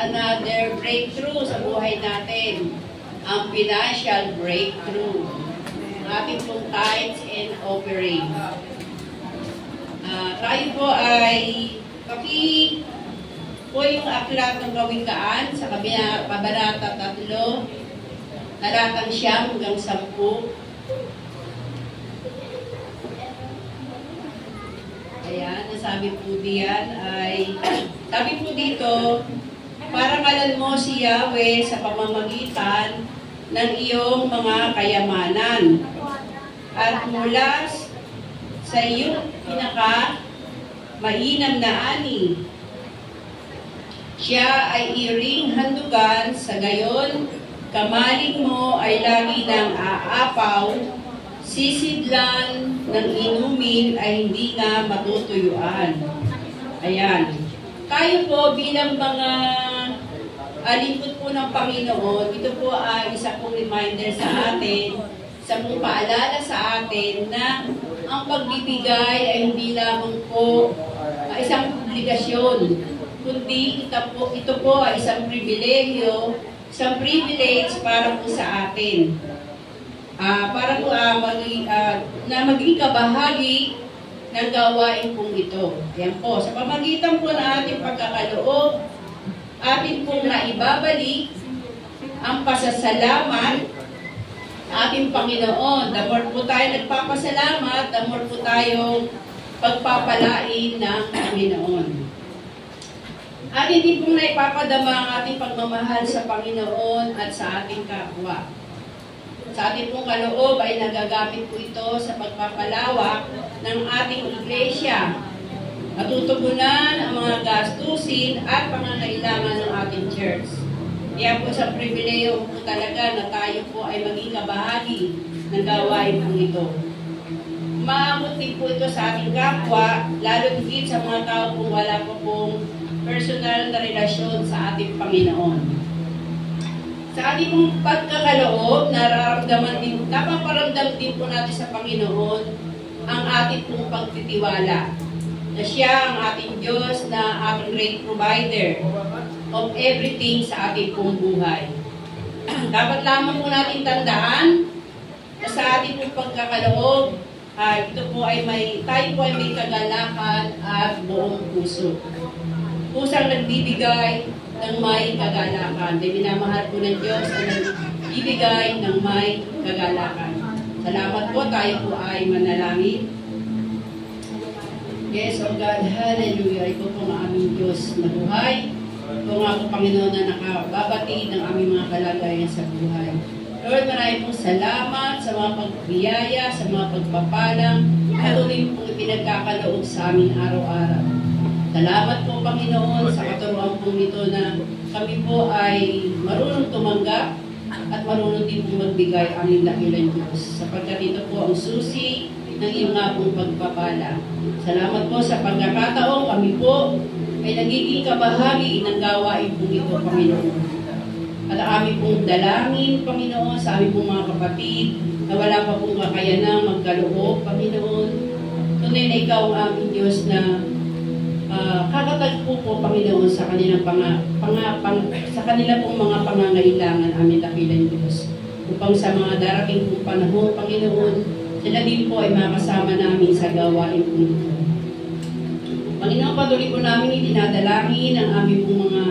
another breakthrough sa buhay natin. Ang financial breakthrough. Ating pong tithes and offering. Tayo po ay po yung aklat ng Kawikaan sa Kabanata 3, talatang 9 hanggang 10. Ayan, nasabi po diyan ay, sabi po dito, parangalan mo si Yahweh sa pamamagitan ng iyong mga kayamanan at mula sa iyong mainam na ani. Siya ay iring handugan, sa gayon, kamaling mo ay lagi ng aapaw, sisidlan ng inumin ay hindi nga matutuyuan. Ayan. Tayo po bilang mga lingkod po ng Panginoon, ito po ay isa pong reminder sa atin, sa pong paalala sa atin na ang pagbibigay ay hindi lamang po isang obligasyon, kundi ito po ay isang privilege para po sa atin. Para po na maging kabahagi ng gawain pong ito. Yan po, sa pamagitan po ng ating pagkakaloob, atin pong naibabalik ang pasasalamat ating Panginoon. The more po tayo nagpapasalamat, the more po tayong pagpapalain ng Panginoon. At hindi pong naipapadama ang ating pagmamahal sa Panginoon at sa ating kapwa. Sa ating pong kaloob ay nagagamit po ito sa pagpapalawak ng ating iglesia. Matutugunan ang mga gastusin at pangangailangan ng ating church. Kaya po sa pribileyo po talaga na tayo po ay maging kabahagi ng gawain po ito. Maamot din po ito sa ating kapwa, lalo higit sa mga tao kung wala po pong personal na relasyon sa ating Panginoon. Sa ating pong pagkakaloob, napaparamdam din po natin sa Panginoon ang ating pong pagtitiwala. Na siya ang ating Diyos na ating great provider of everything sa ating pong buhay. Dapat lamang po natin tandaan na sa ating pong pagkakaloob, tayo po ay may kagalakan at buong puso. Pusang nagbibigay ng may kagalakan. Dahil minamahal po ng Diyos na nagbibigay ng may kagalakan. Salamat po, tayo po ay manalangin. Yes, O God, hallelujah. Ito po ang aming Diyos na buhay. Ito nga po, Panginoon, na nakababati ng aming mga kalagayan sa buhay. Lord, maraming pong salamat sa mga pagbiyaya, sa mga pagpapalang, at tuloy pong ipinagkakaloob sa aming araw-araw. Salamat po, Panginoon, sa katuruan pong ito na kami po ay marunong tumanggap at marunong din pong magbigay aming dakilang Diyos. Sapagkat ito po ang susi ng iyong nga pong pagpapala. Salamat po sa pagkakataong kami po ay nagiging kabahagi ng gawain pong ito, Panginoon. At ang aming pong dalangin, Panginoon, sa aming pong mga kapatid na wala pa pong kakayanang magkaloob, Panginoon. Tunay na ikaw ang aming Diyos na kakatagpo po, Panginoon, sa kanilang sa kanilang pong mga pangangailangan, aming dakilang Diyos. Upang sa mga darating pong panahon, Panginoon, sila din po ay makasama namin sa gawain po ito. Panginoon, patuloy po namin itinadalangin ang aming pong mga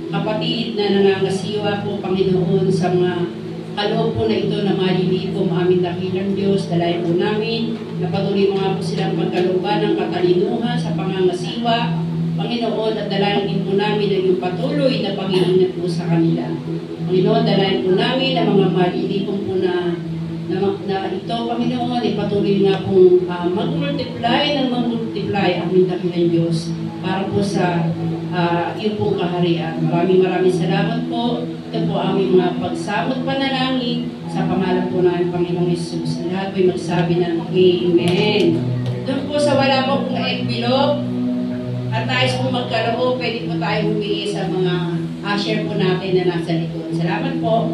kapatid na nangangasiwa po, Panginoon, sa mga kaloob po na ito na maliliit po aming dakilang Diyos. Dalayan po namin na patuloy mga po silang pagkalooban ng katalinuhan sa pangangasiwa, Panginoon, at dalayan din po namin ang yung patuloy na pag-iingat po sa kanila. Panginoon, dalayan po namin ang mga maliliit po na ito, Panginoon, ay patuloy nga pong mag-multiply ang dakilang Diyos para po sa iyong pong kaharian. Maraming salamat po. Ito po aming mga pagsamot panalangin sa pangalan po namin, Panginoong Hesus. Lahat po'y magsabi ng Amen. Doon po sa wala po pong envelope at nais pong magkaloob, pwede po tayo humingi sa mga share po natin na nasa likod. Salamat po.